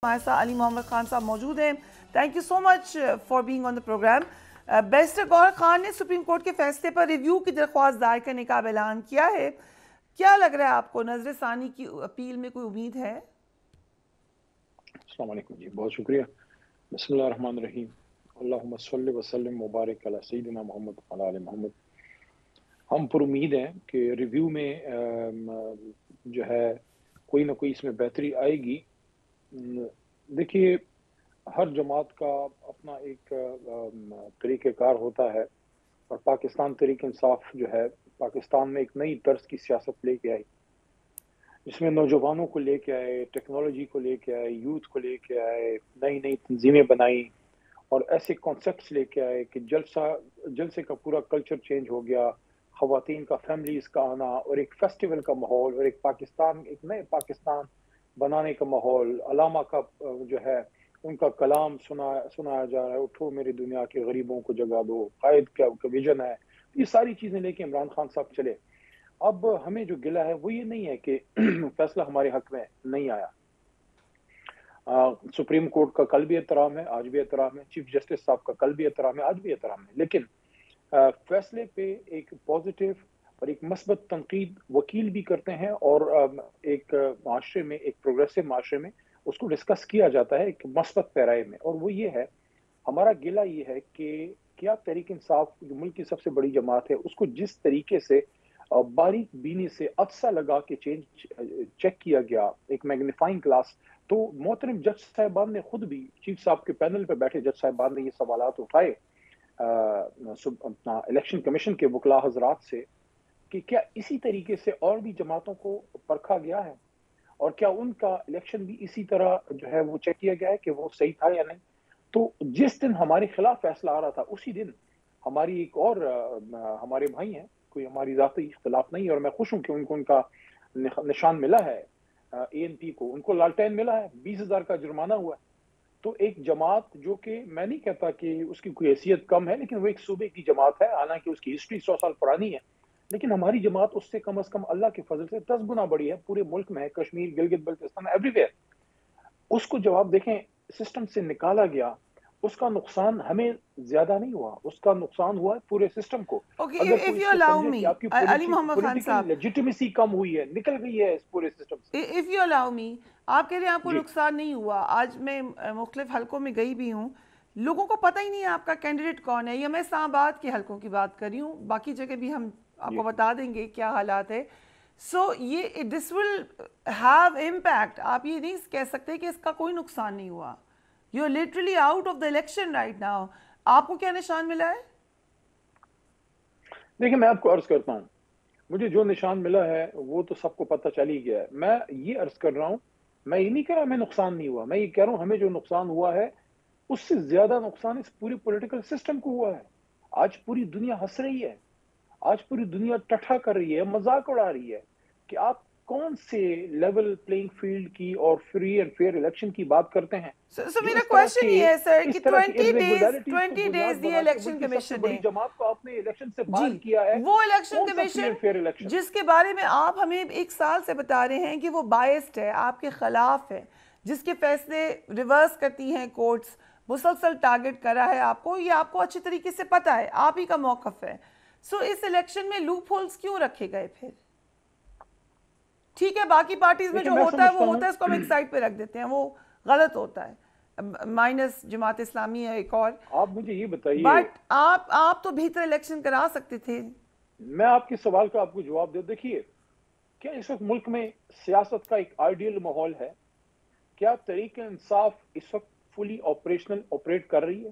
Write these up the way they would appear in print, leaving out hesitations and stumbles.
ہمارے ساتھ علی محمد خان صاحب موجود ہیں. Thank you so much for being on the program. Barrister Gohar Khan نے سپریم کورٹ کے فیصلے پر ریویو کی درخواست دائر کرنے کا اعلان کیا ہے. کیا لگ رہا ہے آپ کو, نظر ثانی کی اپیل میں کوئی امید ہے؟ السلام علیکم جی, بہت شکریہ. بسم اللہ الرحمن الرحیم. اللہم صلی وسلم مبارک علی سیدنا محمد وعلی آل محمد. ہم پر امید ہیں کہ ریویو میں جو ہے کوئی نہ کوئی اس میں بہتری آئے گی. دیکھیے, ہر جماعت کا اپنا ایک طریقہ کار ہوتا ہے, اور پاکستان تحریک انصاف جو ہے پاکستان میں ایک نئی طرز کی سیاست لے کے آئی, جس میں نوجوانوں کو لے کے آئے, ٹیکنالوجی کو لے کے آئے, یوتھ کو لے کے آئے, نئی نئی تنظیمیں بنائی, اور ایسے کانسیپٹس لے کے آئے کہ جلسے کا پورا کلچر چینج ہو گیا. خواتین کا, فیملیز کا آنا, اور ایک فیسٹیول کا ماحول, اور ایک پاکستان, ایک نئے پاکستان بنانے کا ماحول. علامہ کا جو ہے ان کا کلام سنایا جا رہا ہے, اٹھو میری دنیا کے غریبوں کو جگا دو. قائد کا ویژن ہے. یہ ساری چیزیں لے کے عمران خان صاحب چلے. اب ہمیں جو گلہ ہے وہ یہ نہیں ہے کہ فیصلہ ہمارے حق میں نہیں آیا. سپریم کورٹ کا کل بھی احترام ہے, آج بھی احترام ہے. چیف جسٹس صاحب کا کل بھی احترام ہے, آج بھی احترام ہے. لیکن فیصلے پہ ایک پازیٹیو اور ایک مثبت تنقید وکیل بھی کرتے ہیں, اور ایک معاشرے میں, ایک پروگریسو معاشرے میں اس کو ڈسکس کیا جاتا ہے ایک مثبت پیرائے میں. اور وہ یہ ہے, ہمارا گلہ یہ ہے کہ کیا تحریک انصاف جو ملک کی سب سے بڑی جماعت ہے, اس کو جس طریقے سے باریک بینی سے عدسہ لگا کے چیک کیا گیا, ایک میگنیفائنگ گلاس. تو محترم جج صاحبان نے خود بھی, چیف صاحب کے پینل پہ بیٹھے جج صاحبان نے یہ سوالات اٹھائے اپنا الیکشن کمیشن کے وکلاء حضرات سے کہ کیا اسی طریقے سے اور بھی جماعتوں کو پرکھا گیا ہے, اور کیا ان کا الیکشن بھی اسی طرح جو ہے وہ چیک کیا گیا ہے کہ وہ صحیح تھا یا نہیں. تو جس دن ہمارے خلاف فیصلہ آ رہا تھا, اسی دن ہماری ایک اور ہمارے بھائی ہیں, کوئی ہماری ذاتی اختلاف نہیں ہے, اور میں خوش ہوں کہ ان کو ان کا نشان ملا ہے. اے این پی کو ان کو لالٹین ملا ہے, 20,000 کا جرمانہ ہوا ہے. تو ایک جماعت جو کہ میں نہیں کہتا کہ اس کی کوئی حیثیت کم ہے, لیکن وہ ایک صوبے کی جماعت ہے, حالانکہ اس کی ہسٹری 100 سال پرانی ہے, لیکن ہماری جماعت اس سے کم از کم اللہ کے فضل سے 10 گنا بڑی ہے. پورے ملک میں ہے, کشمیر, گلگت بلتستان, ایوری ویئر. اس کو جب آپ دیکھیں سسٹم سے نکالا گیا, اس کا نقصان ہمیں زیادہ نہیں ہوا, اس کا نقصان ہوا ہے پورے سسٹم کو. اگر کوئی اس کو سمجھے کہ آپ کی پولیٹیکل لیجیٹیمیسی کم ہوئی ہے, نکل گئی ہے اس پورے سسٹم سے. if you allow me, آپ کہہ رہے ہیں آپ کو نقصان نہیں ہوا. آج میں مختلف حلقوں میں گئی بھی ہوں, لوگوں کو پتہ ہی نہیں ہے آپ کا کینڈیڈیٹ کون ہے. یا میں اسلام آباد کے حلقوں کی بات کر رہی ہوں, باقی جگہ بھی ہم آپ کو بتا دیں گے کیا حالات ہے. سو یہ دس ول ہیو امپیکٹ. آپ یہ نہیں کہہ سکتے کہ اس کا کوئی نقصان نہیں ہوا. You are literally out of the election right now. آپ کو کیا نشان ملا ہے؟ دیکھیں, میں آپ کو عرض کرتا ہوں, مجھے جو نشان ملا ہے وہ تو سب کو پتہ چل ہی گیا ہے. میں یہ عرض کر رہا ہوں, میں یہ نہیں کہہ رہا ہمیں نقصان نہیں ہوا, میں یہ کہہ رہا ہوں ہمیں جو نقصان ہوا ہے اس سے زیادہ نقصان اس پوری پولیٹیکل سسٹم کو ہوا ہے. آج پوری دنیا ہنس رہی ہے, آج پوری دنیا ٹٹھا کر رہی ہے, مذاق اڑا رہی ہے کہ آپ کون سے لیول پلینگ فیلڈ کی اور فری اینڈ فیئر الیکشن کی بات کرتے ہیں. سو میرا کوشچن یہ ہے سر کہ 20 days دی الیکشن کمیشن بڑی نے جماعت کو آپ نے الیکشن سے باہر کیا ہے. وہ الیکشن کون سا free commission and fair election جس کے بارے میں آپ ہمیں 1 سال سے بتا رہے ہیں کہ وہ بائسڈ ہے, آپ کے خلاف ہے, جس کے فیصلے ریورس کرتی ہیں کورٹس, مسلسل ٹارگٹ کرا ہے آپ کو, یہ آپ کو اچھی طریقے سے پتہ ہے, آپ ہی کا موقف ہے. سو اس الیکشن میں لوپ ہولز کیوں رکھے گئے پھر؟ ٹھیک ہے, باقی پارٹیز میں جو ہوتا ہے وہ ہوتا ہے, اس کو ہم ایک سائڈ پہ رکھ دیتے ہیں, وہ غلط ہوتا ہے, مائنس جماعت اسلامی ہے ایک اور. آپ مجھے یہ بتائیے, بٹ آپ تو بہتر الیکشن کرا سکتے تھے. میں آپ کے سوال کا آپ کو جواب دے. دیکھیے, کیا اس وقت ملک میں سیاست کا ایک آئیڈیل ماحول ہے؟ کیا تحریک انصاف اس وقت فلی آپریٹ کر رہی ہے؟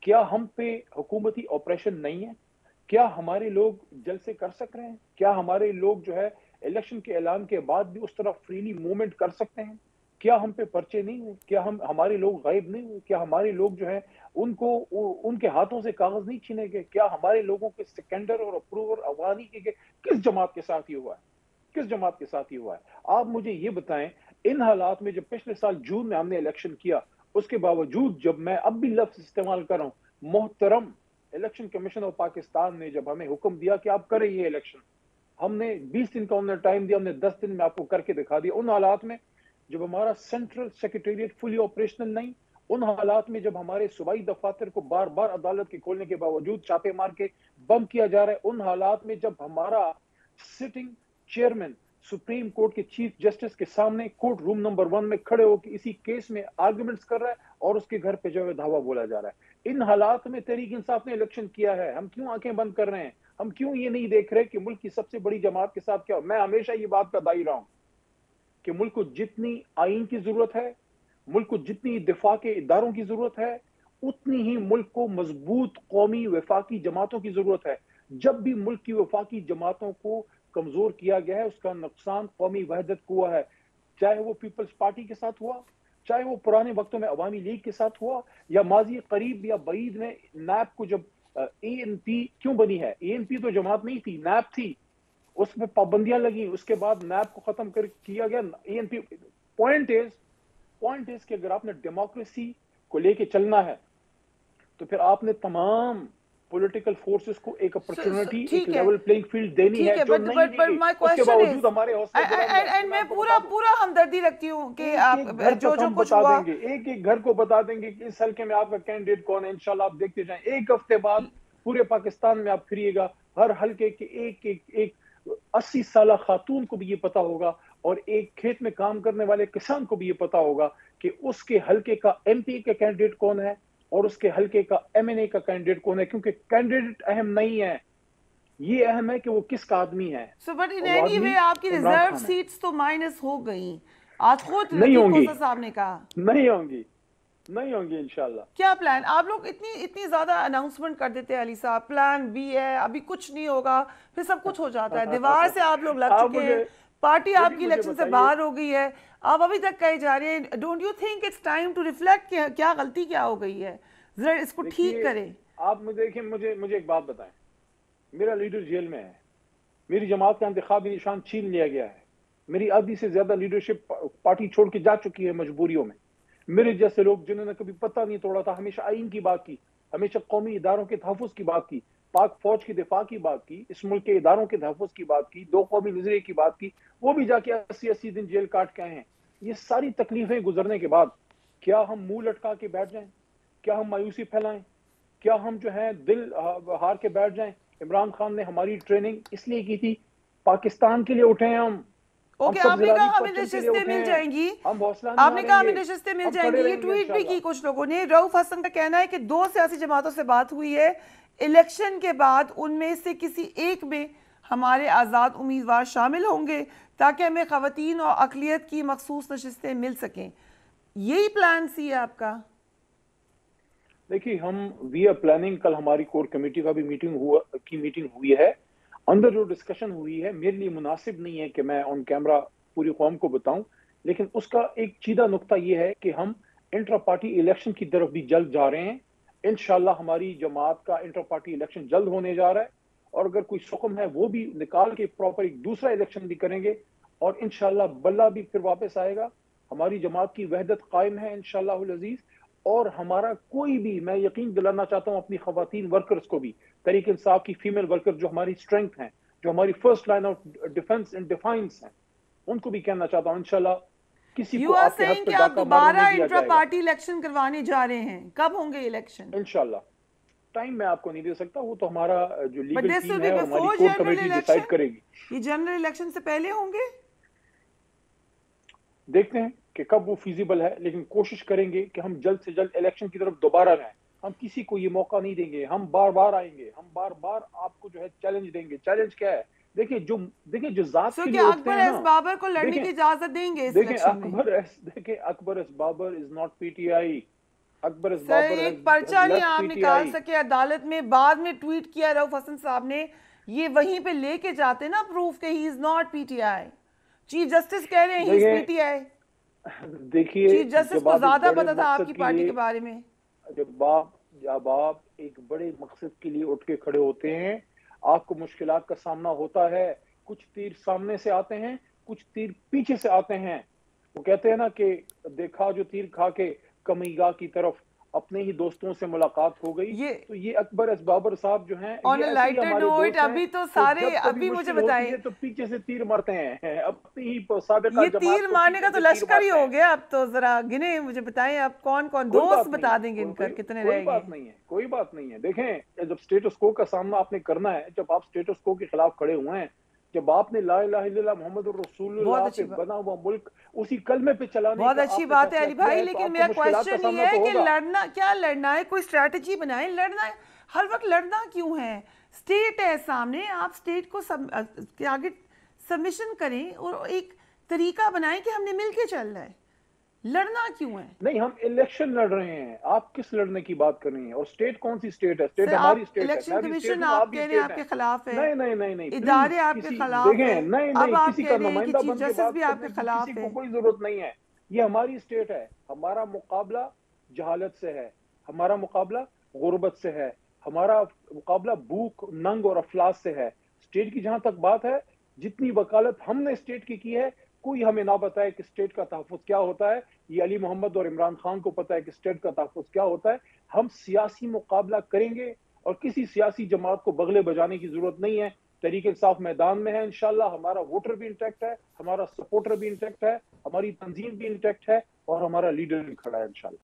کیا ہم پہ حکومتی آپریشن نہیں ہے؟ کیا ہمارے لوگ جلسے کر سک رہے ہیں؟ کیا ہمارے لوگ جو ہے الیکشن کے اعلان کے بعد بھی اس طرح فریلی موومنٹ کر سکتے ہیں؟ کیا ہم پہ پرچے نہیں ہوئے؟ کیا ہمارے لوگ غائب نہیں ہوئے؟ کیا ہمارے لوگ جو ہے ان کے ہاتھوں سے کاغذ نہیں چھینے گئے؟ کیا ہمارے لوگوں کے سیکنڈر اور اپروور افغانی کے کس جماعت کے ساتھ یہ ہوا ہے؟ کس جماعت کے ساتھ یہ ہوا ہے؟ آپ مجھے یہ بتائیں, ان حالات میں جب پچھلے سال جون میں ہم نے الیکشن کیا, اس کے باوجود جب میں اب بھی لفظ استعمال کر رہا ہوں, محترم الیکشن کمیشن آف پاکستان نے جب ہمیں حکم دیا کہ آپ کریں یہ الیکشن, ہم نے 20 دن کا انہوں نے ٹائم دیا, ہم نے 10 دن میں آپ کو کر کے دکھا دیا. ان حالات میں جب ہمارا سینٹرل سیکریٹریٹ فلی آپریشنل نہیں، ان حالات میں جب ہمارے صوبائی دفاتر کو بار بار عدالت کے کھولنے کے باوجود چھاپے مار کے بم کیا جا رہا ہے، ان حالات میں جب ہمارا سٹنگ چیئرمین سپریم کورٹ کے چیف جسٹس کے سامنے کورٹ روم نمبر 1 میں کھڑے ہو کے اسی کیس میں آرگومنٹس کر رہا ہے اور اس کے گھر پہ جو ہے دھاوا بولا جا رہا ہے، ان حالات میں تحریک انصاف نے الیکشن کیا ہے، ہم کیوں آنکھیں بند کر رہے ہیں؟ ہم کیوں یہ نہیں دیکھ رہے کہ ملک کی سب سے بڑی جماعت کے ساتھ کیا ہو؟ میں ہمیشہ یہ بات کا دائی رہا ہوں کہ ملک کو جتنی آئین کی ضرورت ہے، ملک کو جتنی دفاع کے اداروں کی ضرورت ہے، اتنی ہی ملک کو مضبوط قومی وفاقی جماعتوں کی ضرورت ہے۔ جب بھی ملک کی وفاقی جماعتوں کو کمزور کیا گیا ہے، اس کا نقصان قومی وحدت کو ہوا ہے، چاہے وہ پیپلز پارٹی کے ساتھ ہوا، چاہے وہ پرانے وقتوں میں عوامی لیگ کے ساتھ ہوا، یا ماضی قریب یا بعید میں نیب کو جب اے این پی کیوں بنی ہے؟ اے این پی تو جماعت نہیں تھی، نیب تھی، اس میں پابندیاں لگیں، اس کے بعد نیب کو ختم کیا گیا اے این پی۔ پوائنٹ از کہ اگر آپ نے ڈیموکریسی کو لے کے چلنا ہے تو پھر آپ نے تمام پولیٹیکل فورسز کو ایک اپرچونٹی، ایک ٹھیک ہے، لیول پلینگ فیلڈ دینی ٹھیک ہے، ہے، جو بٹ نہیں دی بٹ گئی۔ مائی اس کے کوشچن باوجود از، ہمارے حوصلے بلند ہیں، اینڈ میں میں آپ کو پورا بتا دوں، پورا ہمدردی رکھتی ہوں کہ ایک آپ ایک گھر جو تک جو ہم کچھ بتا ہوا، دیں گے، ایک ایک گھر کو بتا دیں گے کہ اس حلقے میں آپ کا کینڈیڈیٹ کون ہے، انشاءاللہ آپ دیکھتے جائیں، ایک ہفتے بعد پورے پاکستان میں آپ پھریے گا، ہر حلقے کے ایک 80 سالہ خاتون کو بھی یہ پتا ہوگا، اور ایک کھیت میں کام کرنے والے کسان کو بھی یہ پتا ہوگا کہ اس کے حلقے کا ایم پی کا کینڈیڈیٹ کون ہے اور اس کے حلقے کا ایم این اے کا کینڈیڈیٹ کون ہے، کیونکہ کینڈیڈیٹ اہم نہیں ہے، یہ اہم ہے کہ وہ کس کا آدمی ہے، سو بٹ ان اور وہ اینی آدمی وے آپ کی عمران ریزرو خان ہے۔ سیٹس تو مائنس ہو گئیں، آج خود نہیں لطیف ہوں گی، کوسر صاحب نے کہا۔ نہیں ہوں گی، نہیں ہوں گی انشاءاللہ۔ کیا پلان؟ آپ لوگ اتنی زیادہ اناؤنسمنٹ کر دیتے ہیں علی صاحب، پلان بی ہے، ابھی کچھ نہیں ہوگا، پھر سب کچھ ہو جاتا ہے، دیوار سے آپ لوگ لگ آپ چکے ہیں، مجھے پارٹی آپ کی مجھے الیکشن سے بتائیے، باہر ہو گئی ہے، آپ ابھی تک کہے جا رہے ہیں، don't you think it's time to reflect کہ کیا غلطی کیا ہو گئی ہے، ذرا اس کو ٹھیک دیکھیے کریں۔ آپ دیکھیں، مجھے ایک بات بتائیں، میرا لیڈر جیل میں ہے، میری جماعت کا انتخابی نشان چھین لیا گیا ہے، میری آدھی سے زیادہ لیڈرشپ پارٹی چھوڑ کے جا چکی ہے مجبوریوں میں، میرے جیسے لوگ جنہوں نے کبھی پتہ نہیں توڑا تھا، ہمیشہ آئین کی بات کی، ہمیشہ قومی اداروں کے تحفظ کی بات کی، پاک فوج کی دفاع کی بات کی، اس ملک کے اداروں کے تحفظ کی بات کی، دو قومی نظریے کی بات کی، وہ بھی جا کے 80 دن جیل کاٹ کے آئے ہیں۔ یہ ساری تکلیفیں گزرنے کے بعد کیا ہم منہ لٹکا کے بیٹھ جائیں؟ کیا ہم مایوسی پھیلائیں؟ کیا ہم جو ہے دل ہار کے بیٹھ جائیں؟ عمران خان نے ہماری ٹریننگ اس لیے کی تھی، پاکستان کے لیے اٹھے ہیں ہم اوکے، آپ سب نے کہا زراعی ہمیں پرچم کے لیے نشستیں اٹھے مل ہیں، جائیں گی، ہم حوصلہ نہیں آپ نے کہا ہاریں ہمیں گے، نشستیں مل ہم جائیں کھڑے گی، یہ رہیں گے ٹویٹ بھی انشاءاللہ۔ کی کچھ لوگوں نے، رؤف حسن کا کہنا ہے کہ 2 سیاسی جماعتوں سے بات ہوئی ہے، الیکشن کے بعد ان میں سے کسی ایک میں ہمارے آزاد امیدوار شامل ہوں گے تاکہ ہمیں خواتین اور اقلیت کی مخصوص نشستیں مل سکیں، یہی پلان سی ہے آپ کا؟ دیکھیے ہم وی آر پلاننگ، کل ہماری کور کمیٹی کا بھی میٹنگ ہوئی ہے، اندر جو ڈسکشن ہوئی ہے میرے لیے مناسب نہیں ہے کہ میں آن کیمرہ پوری قوم کو بتاؤں، لیکن اس کا ایک چیدہ نقطہ یہ ہے کہ ہم انٹرا پارٹی الیکشن کی طرف بھی جلد جا رہے ہیں، انشاءاللہ ہماری جماعت کا انٹرا پارٹی الیکشن جلد ہونے جا رہا ہے، اور اگر کوئی سکم ہے وہ بھی نکال کے پراپر ایک دوسرا الیکشن بھی کریں گے، اور انشاءاللہ بلہ بھی پھر واپس آئے گا، ہماری جماعت کی وحدت قائم ہے انشاءاللہ العزیز، اور ہمارا کوئی بھی، میں یقین دلانا چاہتا ہوں اپنی خواتین ورکرز کو بھی، تحریک انصاف کی فیمیل ورکر جو ہماری اسٹرینگتھ ہیں، جو ہماری first line of defence and defines ہیں، ان کو بھی کہنا چاہتا ہوں انشاءاللہ کسی یو کو آر آپ کے حق سیئنگ پہ کہ آپ ڈاکہ مارنے دوبارہ نہیں دیا انٹرا جائے گا پارٹی الیکشن کروانے جا رہے ہیں، کب ہوں گے الیکشن؟ انشاءاللہ۔ ٹائم میں آپ کو نہیں دے سکتا، وہ تو ہمارا جو but legal this will team B ہے اور ہماری بیفور کور جنرل کمیٹی ڈیسائیڈ الیکشن، کرے گی۔ یہ جنرل الیکشن سے پہلے ہوں گے؟ دیکھتے ہیں کہ کب وہ فیزیبل ہے، لیکن کوشش کریں گے کہ ہم جلد سے جلد الیکشن کی طرف دوبارہ جائیں، ہم کسی کو یہ موقع نہیں دیں گے، ہم بار بار آئیں گے، ہم بار بار آپ کو جو ہے چیلنج دیں گے۔ چیلنج کیا ہے؟ دیکھیں جو ذات سو کے لیے کیا اٹھتے اکبر ہیں ایس نا، بابر کو لڑنے دیکھیں کی اجازت دیں گے اس الیکشن میں؟ Akbar S Babar is not PTI, Akbar S sir Babar ایک ہیز پرچہ نہیں لیفٹ آپ پی ٹی نکال آئی۔ سکے عدالت میں، بعد میں ٹویٹ کیا رؤف حسن صاحب نے، یہ وہیں پہ لے کے جاتے نا پروف کہ he is not PTI, chief justice کہہ رہے ہیں ہی از پی ٹی آئی، دیکھیے چیف جسٹس جب کو آپ ایک زیادہ بڑے پتا تھا آپ کی مقصد کے پارٹی لیے، کے بارے میں۔ جب آپ ایک بڑے مقصد کے لیے اٹھ کے کھڑے ہوتے ہیں، آپ کو مشکلات کا سامنا ہوتا ہے، کچھ تیر سامنے سے آتے ہیں، کچھ تیر پیچھے سے آتے ہیں، وہ کہتے ہیں نا کہ دیکھا جو تیر کھا کے کمیگاہ کی طرف، اپنے ہی دوستوں سے ملاقات ہو گئی. تو یہ اکبر بابر صاحب جو ہیں آن اے لائٹر نوٹ ابھی تو سارے ابھی مجھے بتائیں تو پیچھے سے تیر مارتے ہیں اپنی ہی سابقہ یہ تیر جماعت کو مارنے کا تو لشکر ہی ہو گیا. اب تو ذرا گنے مجھے بتائیں آپ کون کون دوست بتا دیں گے ان کا کتنے رہ گئے. کوئی بات نہیں ہے. دیکھیں جب اسٹیٹس کو کا سامنا آپ نے کرنا ہے, جب آپ اسٹیٹس کو کے خلاف کھڑے ہوئے ہیں, جب آپ نے لا الہ الا اللہ محمد الرسول اللہ پہ بنا ہوا ملک اسی کلمے پہ چلانے بہت کا اچھی آپ نے بات ہے فیصلہ علی کیا بھائی, ہے, تو لیکن آپ کو میرا مشکلات کا کوشچن سامنا یہ ہے تو کہ ہوگا. لڑنا کیا لڑنا ہے, کوئی اسٹریٹجی بنائیں. لڑنا ہر وقت لڑنا کیوں ہے؟ اسٹیٹ ہے سامنے, آپ اسٹیٹ کو کے آگے سبمیشن کریں اور ایک طریقہ بنائیں کہ ہم نے مل کے چلنا ہے. لڑنا کیوں ہے؟ نہیں, ہم الیکشن لڑ رہے ہیں. آپ کس لڑنے کی بات کر رہی ہیں؟ اور اسٹیٹ کون سی اسٹیٹ ہے؟ اسٹیٹ سر ہماری آپ اسٹیٹ ہے, الیکشن میں بھی اسٹیٹ کمیشن ہوں, آپ آپ بھی کہہ رہے ہیں اسٹیٹ آپ ہیں. کے خلاف ہے, نہیں ادارے پلیز, آپ کے کسی خلاف ہے, دیکھیں, اب نہیں آپ کسی کہہ کا رہے ہیں کہ نمائندہ چیف بن کے جسٹس بھی بات آپ کے کرنے کی کسی خلاف کو ہے. کوئی ضرورت نہیں ہے. یہ ہماری اسٹیٹ ہے. ہمارا مقابلہ جہالت سے ہے, ہمارا مقابلہ غربت سے ہے, ہمارا مقابلہ بھوک ننگ اور افلاس سے ہے. اسٹیٹ کی جہاں تک بات ہے, جتنی وکالت ہم نے اسٹیٹ کی ہے, کوئی ہمیں نہ بتائے کہ اسٹیٹ کا تحفظ کیا ہوتا ہے. یہ علی محمد اور عمران خان کو پتہ ہے کہ اسٹیٹ کا تحفظ کیا ہوتا ہے. ہم سیاسی مقابلہ کریں گے اور کسی سیاسی جماعت کو بغلے بجانے کی ضرورت نہیں ہے. تحریک انصاف میدان میں ہے انشاءاللہ. ہمارا ووٹر بھی انٹیکٹ ہے, ہمارا سپورٹر بھی انٹیکٹ ہے, ہماری تنظیم بھی انٹیکٹ ہے, اور ہمارا لیڈر بھی کھڑا ہے انشاءاللہ.